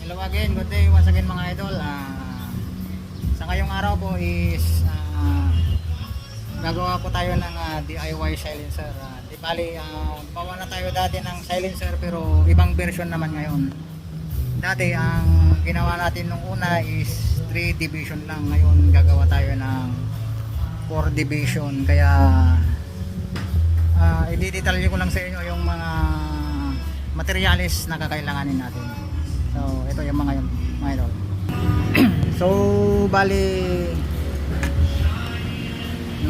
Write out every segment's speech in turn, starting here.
Hello again, good day once again mga idol. Sa ngayong araw po is gagawa po tayo ng DIY silencer. Di bali, gumawa na tayo dati ng silencer pero ibang version naman ngayon. Dati ang ginawa natin nung una is 3 division lang. Ngayon gagawa tayo ng 4 division. Kaya i-detalye ko lang sa inyo yung mga materials na kakailanganin natin. So ito yung mga idol. So bali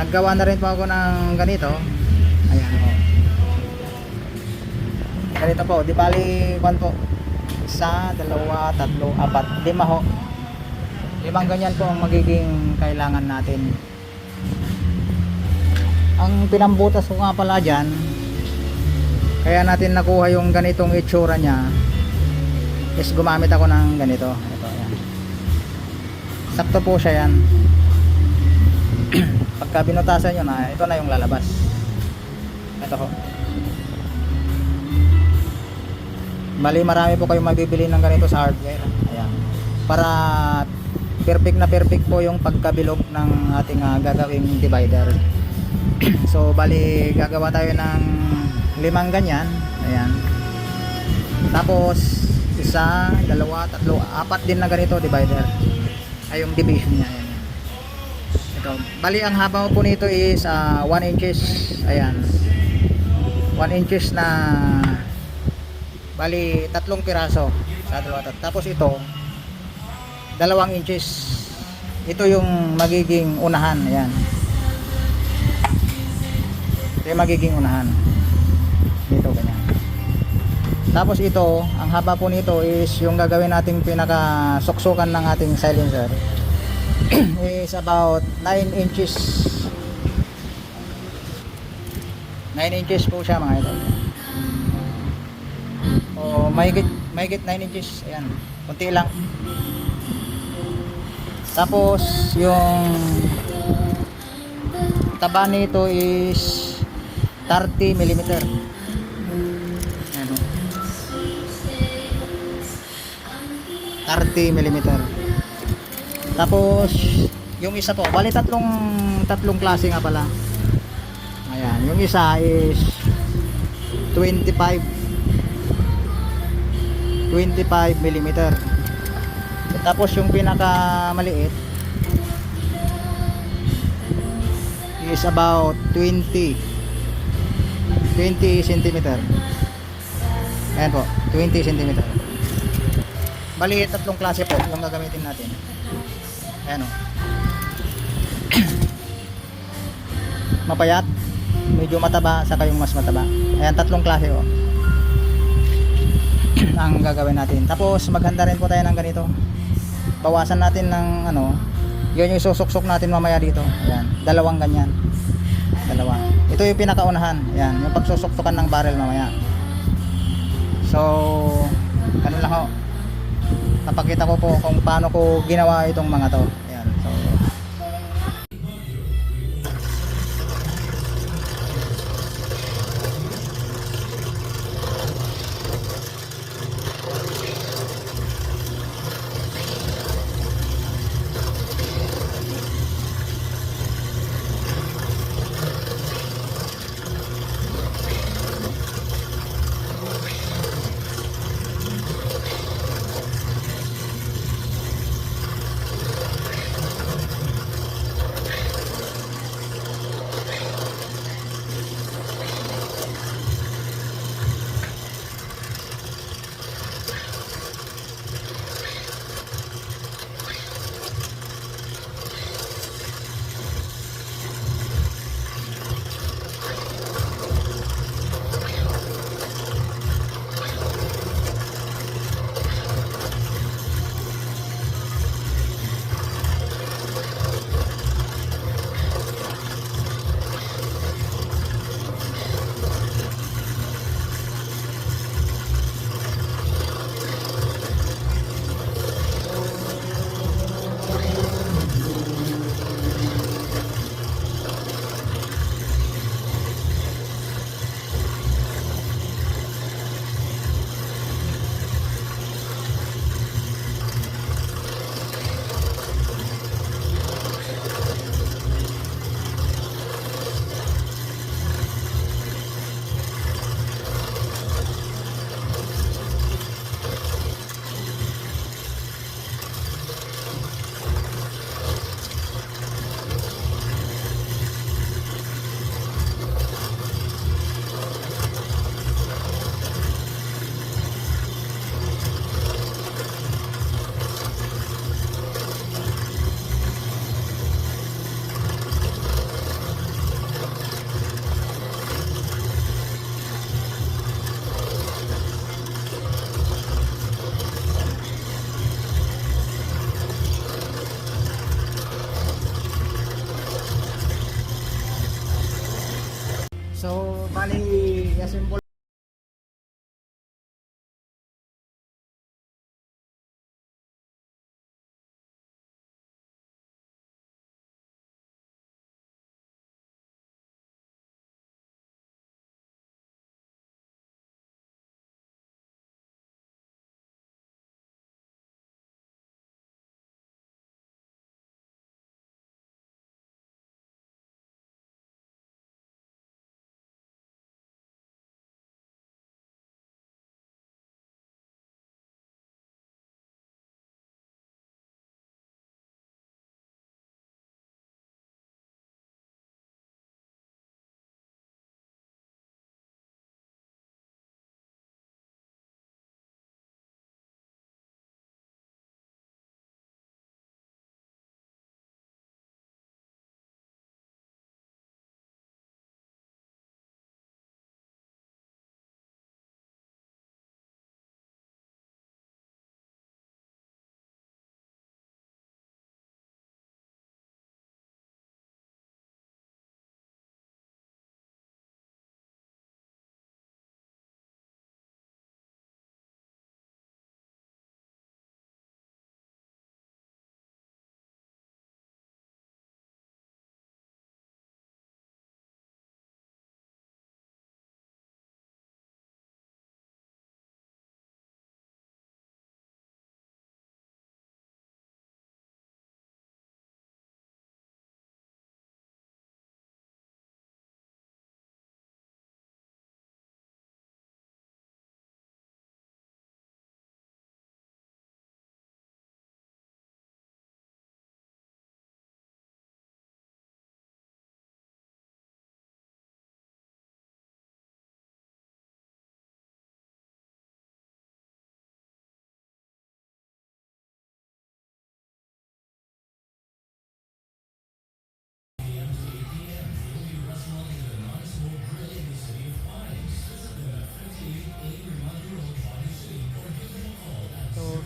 naggawa na rin po ako ng ganito. Ayan po. Ganito po, di bali 1 po. 1, 2, 3, 4, 5 ho. 5 ganyan po ang magiging kailangan natin. Ang pinambutas ko nga pala dyan, kaya natin nakuha yung ganitong itsura nya, is gumamit ako ng ganito. Ito, ayan. Sakto po siya yan. Pagka binutasan nyo na, ito na yung lalabas. Ito ho. Bali marami po kayong mabibili ng ganito sa hardware. Ayan. Para perfect na perfect po yung pagkabilog ng ating gagawing divider. So bali gagawa tayo ng 5 ganyan. Ayan. Tapos 1, 2, 3, 4 din na ganito divider. Ay yung division niya. Ayan. Ito. Bali ang haba po nito is 1 inches. Ayan. 1 inches na bali 3 piraso sa dalawa. Tapos ito 2 inches. Ito yung magiging unahan. Ayan. Ito yung magiging unahan. Dito ganyan. Tapos ito, ang haba po nito is yung gagawin nating pinaka-suksukan ng ating silencer is about 9 inches. 9 inches po siya mga ito. O mahigit 9 inches. Ayan, kunti lang. Tapos yung taba nito is 30 mm. Ayan, 30 mm. Tapos yung isa po, bali tatlong klase nga pala. Ayan, yung isa is 25 mm. Tapos yung pinaka maliit is about 20 cm. Ayan po, 20 cm. Bali tatlong klase po yung gagamitin natin. Ayan o. Mapayat, medyo mataba, saka yung mas mataba. Ayan, tatlong klase o ang gagawin natin. Tapos maghanda rin po tayo ng ganito. Bawasan natin ng yun yung susuksok natin mamaya dito. Ayan, 2 ganyan. 2. Ito yung pinakaunahan. Ayan, yung pagsusuksukan ng barrel mamaya. So ganun lang ho. Napakita ko po kung paano ko ginawa itong mga to. Ayan, so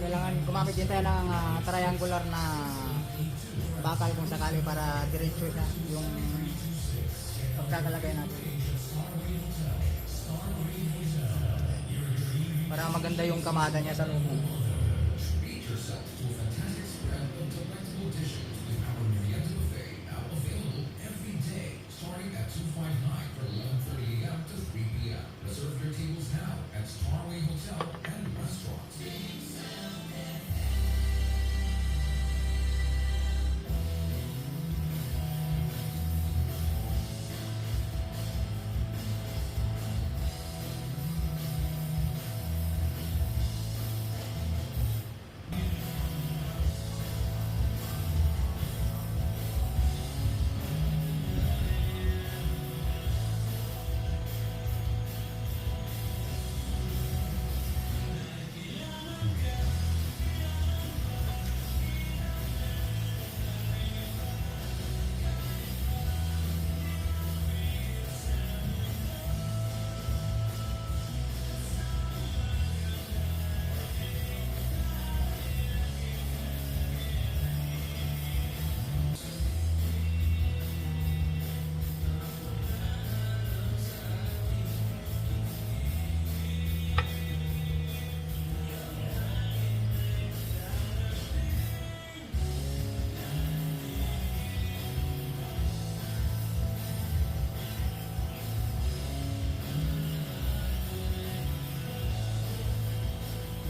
kailangan gumamit din tayo ng triangular na bakal kung sakali para diretso siya yung pagkakalagay natin. Para maganda yung kamada niya sa loob. Reserve your tables now at Starway Hotel and Restaurant.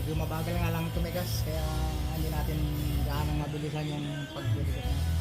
Medyo mabagal nga lang tumigas kaya hindi natin gaano mabilisan yung pagbibigas natin.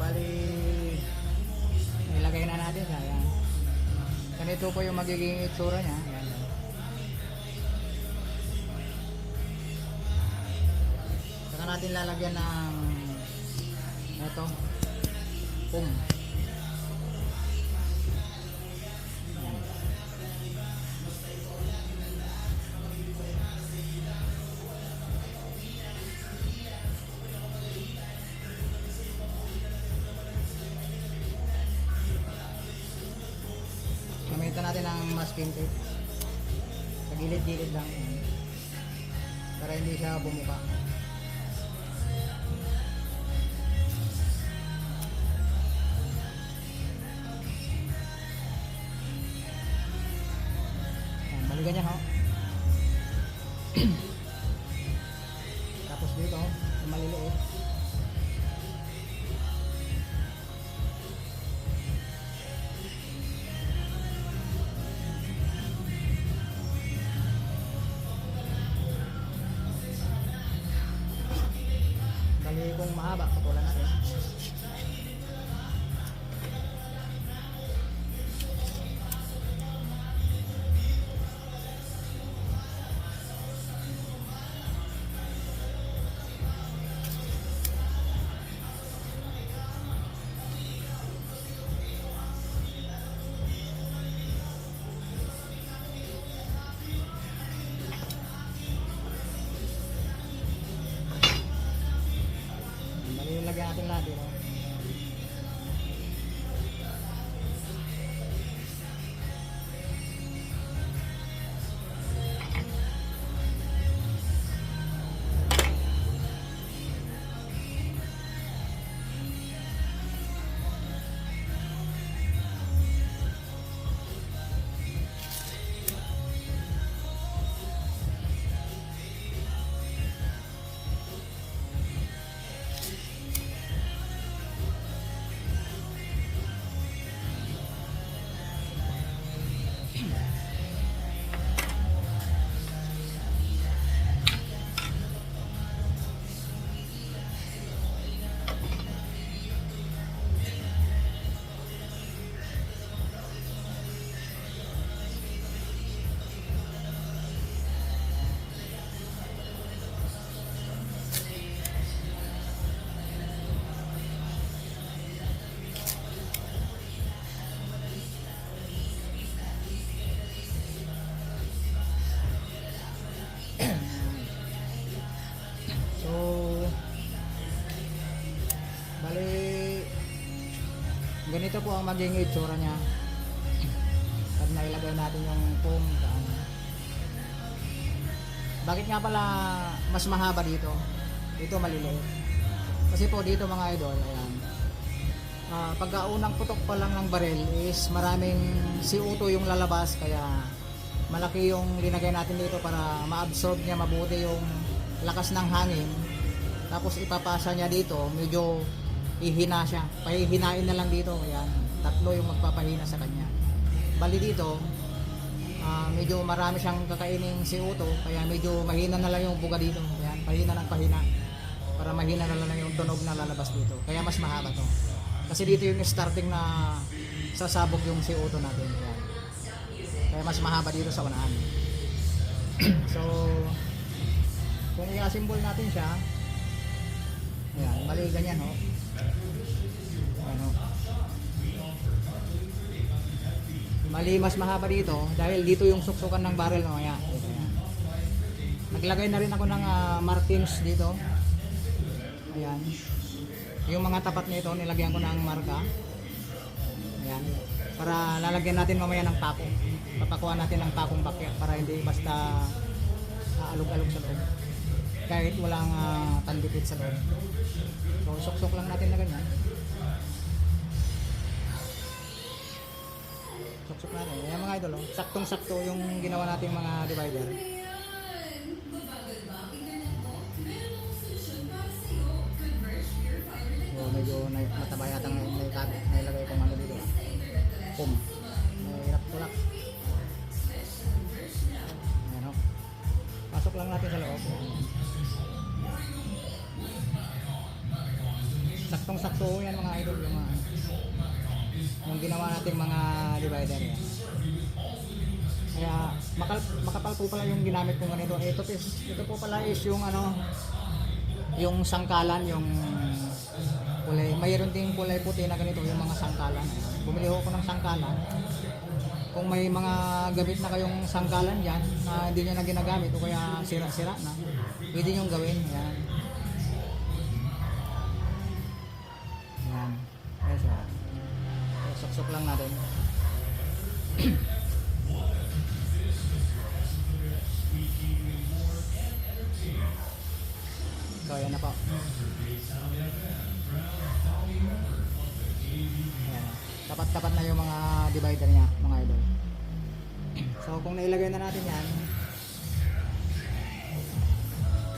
Bali nilagay na natin siya. Ayan. Ganito po yung magiging itsura niya. Ayan. Saka natin lalagyan ng ito pum. Gamitan natin ang masking tape. Sa gilid-gilid lang. Para hindi siya bumuka. Ayan, balikan niya ha. Tapos dito, yung maliliit. Kung mahaba, patulan natin. Lagyan natin lahat dito. Ganito po ang maging itsura niya pag nailagay natin yung foam daan. Bakit nga pala mas mahaba dito? Dito maliliit. Kasi po dito mga idol, ayan. Pagkaunang putok pa lang ng baril is maraming CO2 yung lalabas, kaya malaki yung linagay natin dito para ma-absorb niya mabuti yung lakas ng hangin. Tapos ipapasa niya dito, medyo ihina siya. Pahihinain na lang dito. Ayan, tatlo yung magpapahina sa kanya. Bali dito, medyo marami siyang kakaining CO2, kaya medyo mahina na lang yung buga dito. Ayan, pahina ng pahina. Para mahina na lang yung tunog na lalabas dito. Kaya mas mahaba to. Kasi dito yung starting na sasabog yung CO2 natin. Ayan. Kaya mas mahaba dito sa unahan. So, kung i-assemble natin siya, ayan, bali ganyan ho. Ano? Mali mas mahaba dito dahil dito yung suksukan ng barrel mamaya. Ayan. Naglagay na rin ako ng markings dito. Ayan. Yung mga tapat nito nilagyan ko ng marka. Ayan. Para lalagyan natin mamaya ng pako. Papakuha natin ng pakong bakyat para hindi basta alog-alog sa loob. Kahit walang tandipit sa loob. So suksok lang natin na ganyan. Suksok natin. Ayan mga idol, oh. Saktong-sakto yung ginawa nating mga divider. So, medyo mataba yata nailagay kong ano dito. Pum. Mahirap tulak. Ayan o. Pasok lang natin sa loob. Saktong-sakto yan mga idol. Yung ginawa natin mga divider yan. Kaya makapal po pala yung ginamit kong ganito. Ito po pala is yung ano, yung sangkalan, yung kulay, mayroon ding kulay puti na ganito, yung mga sangkalan. Bumili ako ng sangkalan. Kung may mga gamit na kayong sangkalan dyan na hindi nyo na ginagamit o kaya sira-sira na, pwede nyo gawin. Yan. Yan. Yes, suksok lang natin. So, ayan na po. Ayan. Tapat-tapat na yung mga divider niya, mga idol. So, kung nailagay na natin yan,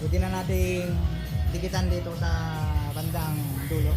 pwede na natin dikitan dito sa bandang dulo.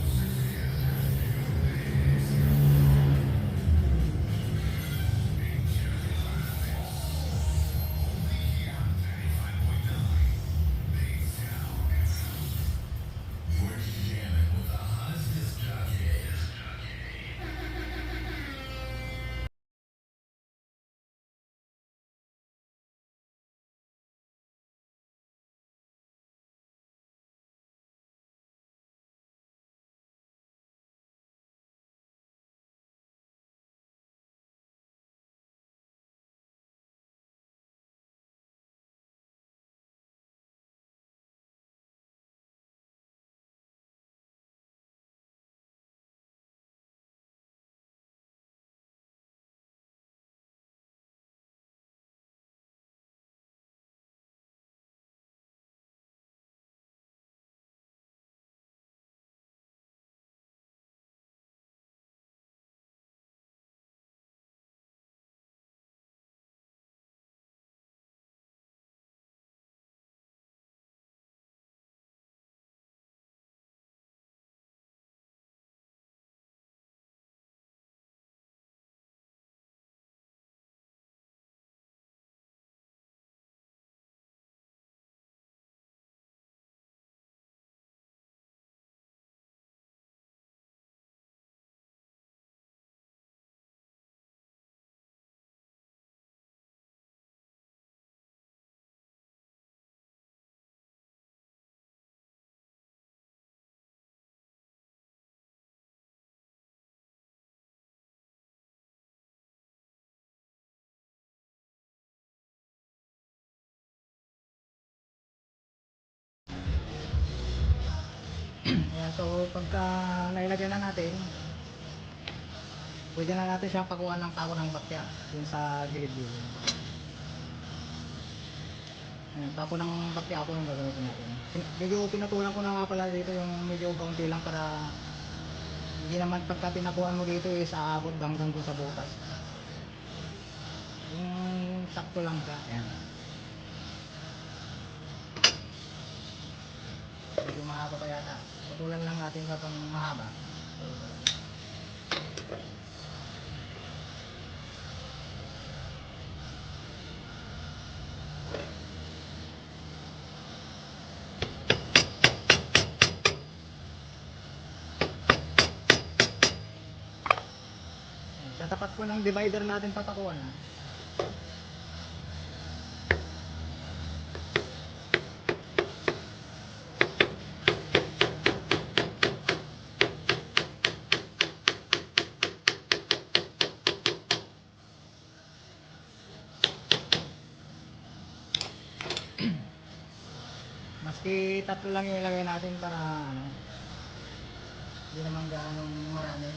Ayan, so pagka nailagyan na natin, Pwede na natin siyang pakuha ng pako ng bakya dun sa gilid-gilid. Ayan, pako ng bakya ako yung gagamitin natin. Medyo pinatulan ko na nga pala dito yung medyo kaunti lang para hindi naman pagka pinakuha mo dito is aabot hanggang dun sa butas. Yung sakto lang siya. Ayan. Medyo mahaba pa yata. Patulan lang natin kapag mahaba. Sa tapat po ng divider natin papakuan. Maski tatlo lang yung ilagay natin para ano, hindi naman gaanong marami.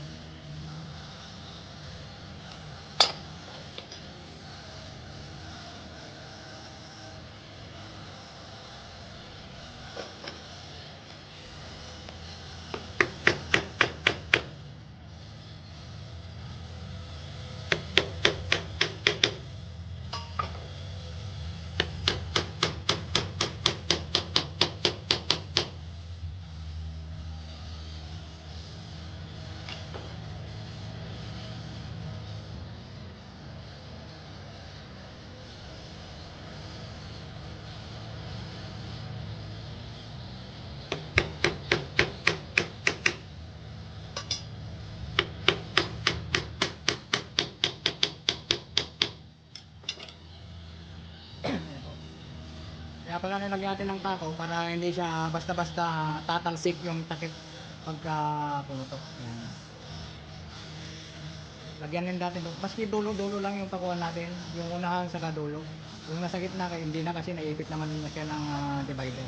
Kaya pala nilagyan natin ng pako para hindi siya basta-basta tatalsik yung takip pagka pumutok. Yan. Lagyan din natin doon. Maski dulo-dulo lang yung pakuan natin. Yung unahan sa dulo. Yung nasa gitna hindi na kasi naipit naman na siya ng divider.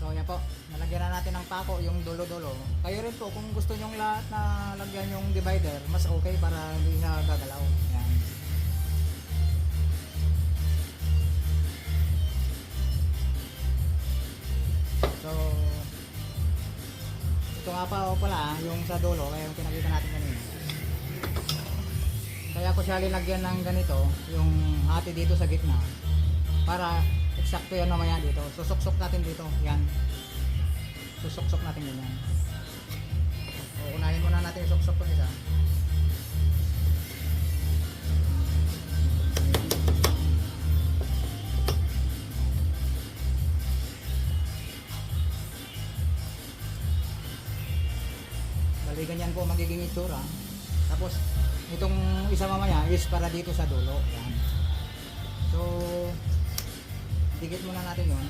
So yan po, nalagyan na natin ng pako yung dulo-dulo. Kayo rin po kung gusto nyong lahat na lagyan yung divider, mas okay para hindi siya gagalaw. Yan. So ito nga pa pala yung sa dulo, kaya yung pinakita natin kanina. Kaya ko siya linagyan ng ganito, yung hati dito sa gitna, para eksakto yan mamaya dito. Susok-sok natin dito, yan. Susok-sok natin ganyan. O, unahin muna natin yung sok-sok ko nila. Bali ganyan po magiging itsura. Tapos itong isa mamaya is para dito sa dulo. Yan. So dikit muna natin yun.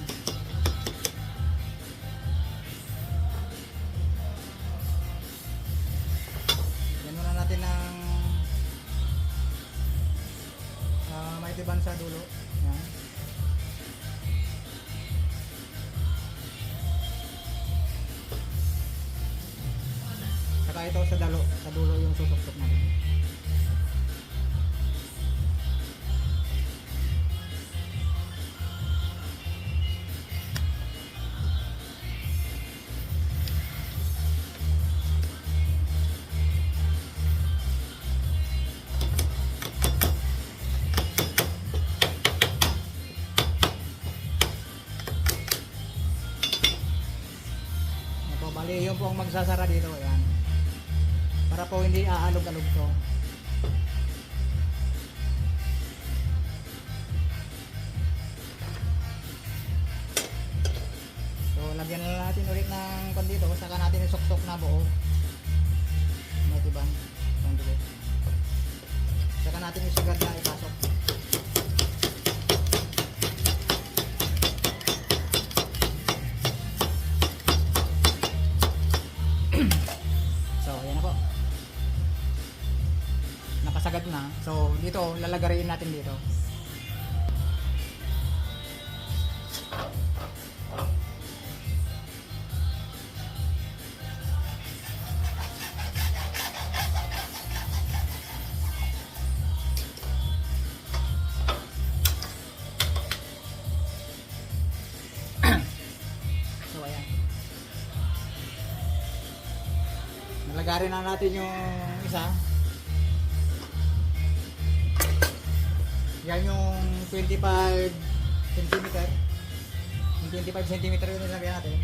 Yan muna natin ng maitiban sa dulo. Yan. Saka ito sa dulo yung susok-sok natin. Bali, yun po ang magsasara dito. Ayan. Para po hindi aalog-alog to. So, lagyan na natin ulit ng pandito. Saka natin isuksok na buo. Matibang. Itong dulo. Saka natin isagad na ipasok. So, ayan na po. Nakasagad na. So, dito, lalagarin natin dito. So, ayan. Nalagarin na natin yung isa. Yan yung 25 cm. Yung 25 cm yung nilagyan natin.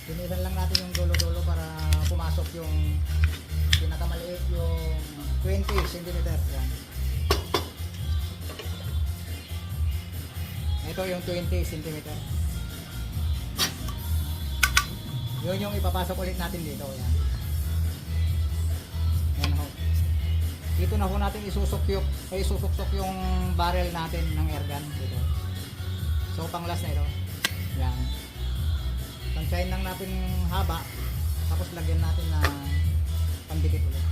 Pinisan lang natin yung dulo-dulo para pumasok yung pinakamaliit yung 20 cm. Yan. Ito yung 20 cm. Yun yung ipapasok ulit natin dito. Yan. Yan ho. Dito na ho natin isusuksok yung barrel natin ng air gun dito. So pang last na ito. Yan. Tansyahin lang natin haba. Tapos lagyan natin na pandikit ulit.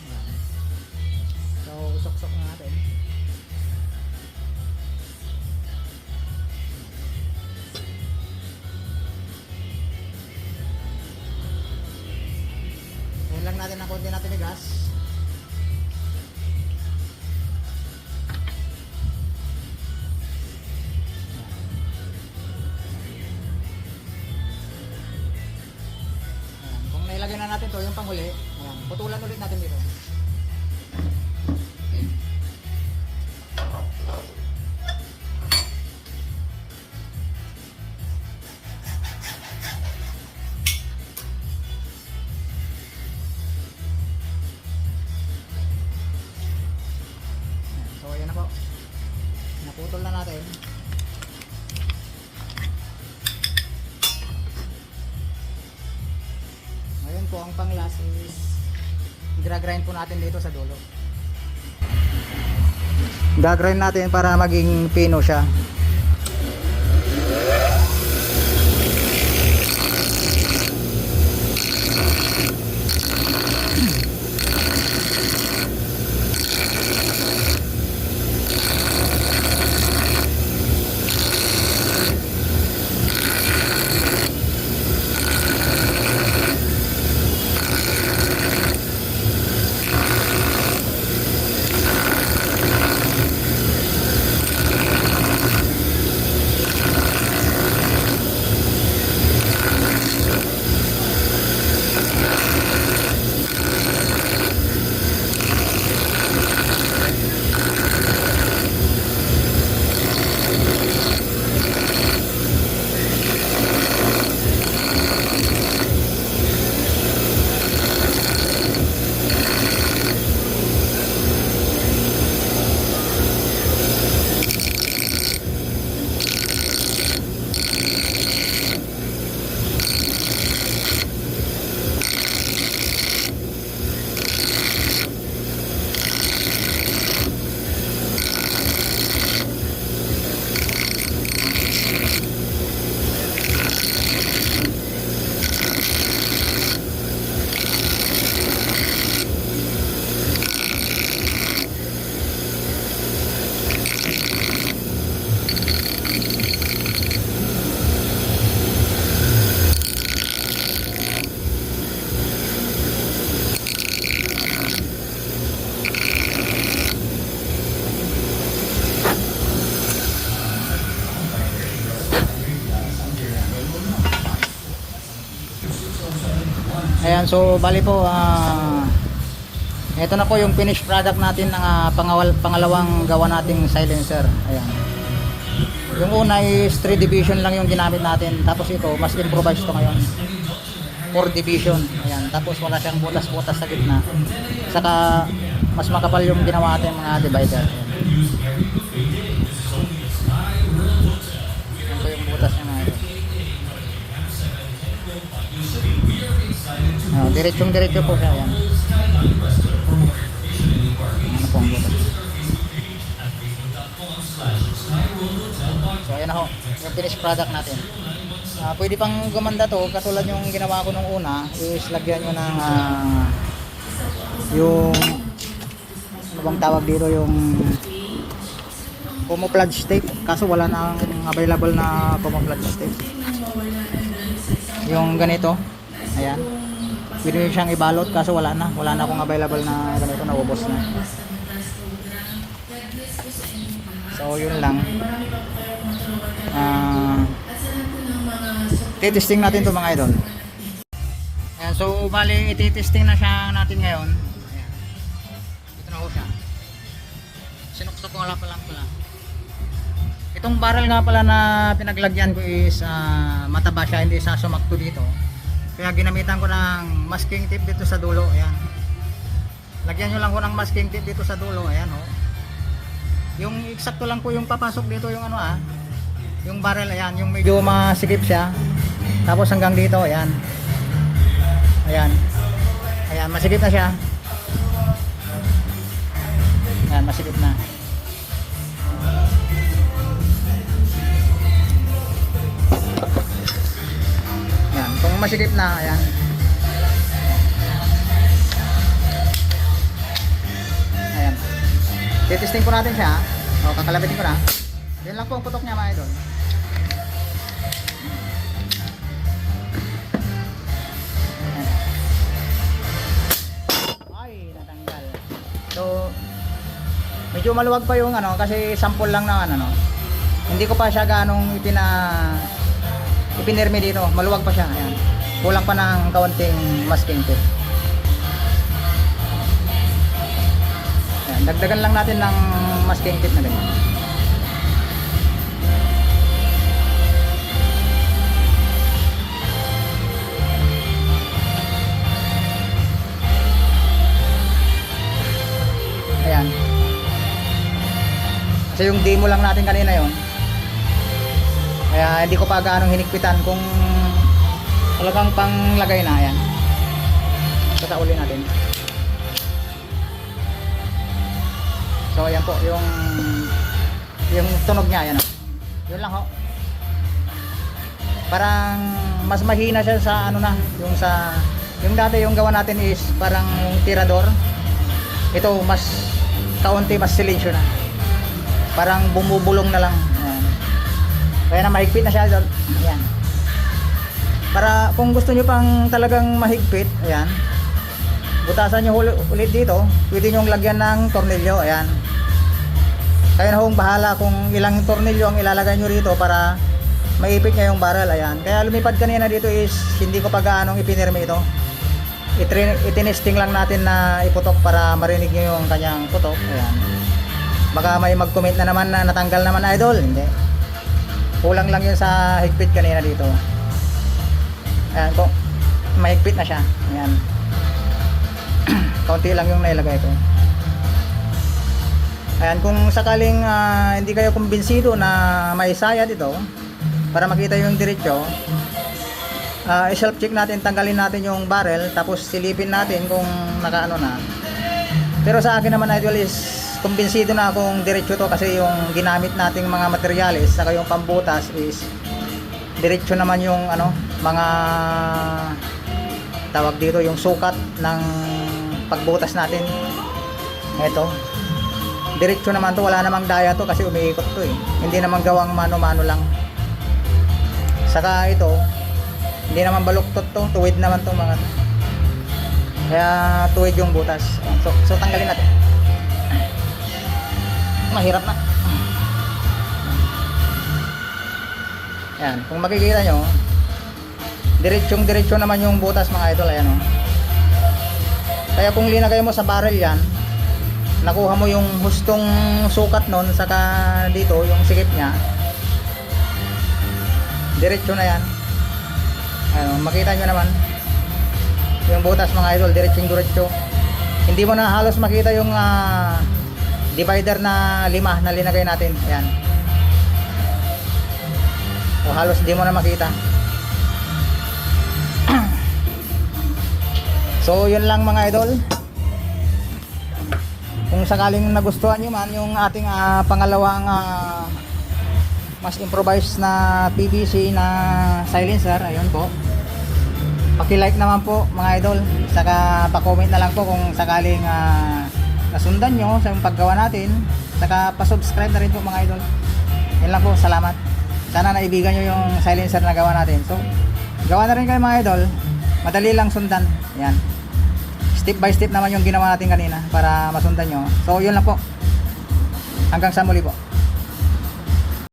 Yan. So suksok na natin. Lang natin ng konti natin ng gas. Ayan. Kung nailagay na natin to yung panghuli, ayan, putulan ulit natin dito. So ayan na po. Naputol na natin. Ngayon po ang pang-last is i-grind po natin dito sa dulo. Gagrind natin para maging pino siya. Ayan, so bali po, ito na po yung finished product natin ng pangalawang gawa nating silencer. Ayan. Yung una is 3 division lang yung ginamit natin. Tapos ito, mas improvised to ngayon. 4 division. Ayan. Tapos wala siyang butas-butas sa gitna. Saka mas makapal yung ginawa natin mga divider. Ayan. Ayan po yung butas niya mga ito. Diretsong-diretso po siya. Ayan. Ano po ang butas? So ayan ako, yung finished product natin. Pwede pang gumanda to, katulad yung ginawa ko nung una, is lagyan nyo ng yung ano bang tawag dito, yung camouflage tape. Kaso wala nang available na camouflage tape. Yung ganito, ayan. Pwede nyo siyang ibalot, kaso wala na akong available na ganito, naubos na. So yun lang. Titesting natin to mga idol. Ayan, so bali ititesting na siya natin ngayon. Ayan. Ito na ho siya. Sinuksok ko lang pala. Itong barrel nga pala na pinaglagyan ko is mataba siya, hindi sa sumakto dito. Kaya ginamitan ko ng masking tape dito sa dulo. Ayan. Lagyan nyo lang ko ng masking tape dito sa dulo. Ayan ho. Yung eksakto lang po yung papasok dito yung ano yung barrel. Ayan, yung medyo masikip siya. Tapos hanggang dito, ayan. Ayan. Ayan, masikip na siya. Ayan, masikip na. Ayan, kung masikip na, ayan. Ayan. Titesting po natin siya. O, kakalabitin ko na. Yan lang po ang putok niya mga idol. Ay, natanggal. So, medyo maluwag pa yung ano, kasi sample lang ng ano. Hindi ko pa siya ganong ipinirmi dito. Maluwag pa siya. Ayan. Kulang pa ng kaunting masking tape. Ayan, dagdagan lang natin ng masking tape na ganyan. Ayan. Kasi yung demo lang natin kanina yon. Kaya hindi ko pa gaano hinikpitan kung talagang panglagay na. Ayan. Tatauli natin. So ayan po yung tunog niya. Ayan. Yun lang ho. Parang mas mahina siya sa ano na. Yung dati yung gawa natin is parang yung tirador. Ito mas kaunti, mas silensyo na. Parang bumubulong na lang. Ayan. Kaya na mahigpit na siya. Ayan. Para kung gusto nyo pang talagang mahigpit, ayan, butasan nyo ulit dito. Pwede nyo lagyan ng tornilyo. Ayan. Kaya na hong bahala kung ilang tornilyo ang ilalagay nyo rito para maipit niya yung barrel. Ayan. Kaya lumipad kanina dito is hindi ko pa gaanong ipinirmi ito. Itinesting lang natin na iputok para marinig nyo yung kanyang putok. Ayan. Baka may mag-comment na naman na natanggal naman idol. Hindi. Kulang lang yun sa higpit kanina dito. Ayan po. Mahigpit na siya. Ayan. Kaunti lang yung nailagay ko. Ayan. Kung sakaling hindi kayo kumbinsido na may sayad ito para makita yung diretsyo, i-self check natin, tanggalin natin yung barrel, tapos silipin natin kung nakaano na. Pero sa akin naman idol is kumbinsido na akong diretso to kasi yung ginamit nating mga materyales saka yung pambutas is diretso naman yung ano, mga tawag dito yung sukat ng pagbutas natin. Ito diretso naman to, wala namang daya to kasi umiikot to eh. Hindi naman gawang mano-mano lang. Saka ito hindi naman baluktot to, tuwid naman to mga to. Kaya tuwid yung butas. So tanggalin natin. Mahirap na. Ayan, kung makikita nyo, Diretsong-diretso naman yung butas mga idol, ayan o. Kaya kung linagay mo sa barrel yan, nakuha mo yung hustong sukat nun, saka dito yung sikip nya, diretso na yan. Ano, makita nyo naman yung butas mga idol, diretsong-diretso. Hindi mo na halos makita yung divider na 5 na linagay natin. Ayan. O halos hindi mo na makita. So yun lang mga idol. Kung sakaling nagustuhan nyo man yung ating pangalawang mas improvised na PVC na silencer, ayun po, paki-like naman po mga idol, saka pa-comment na lang po kung sakaling nasundan nyo sa paggawa natin, saka pa-subscribe na rin po mga idol. Yun lang po, salamat. Sana naibigan nyo yung silencer na gawa natin. So gawa na rin kayo mga idol, madali lang sundan. Yan, step by step naman yung ginawa natin kanina para masundan nyo. So yun lang po, hanggang sa muli po.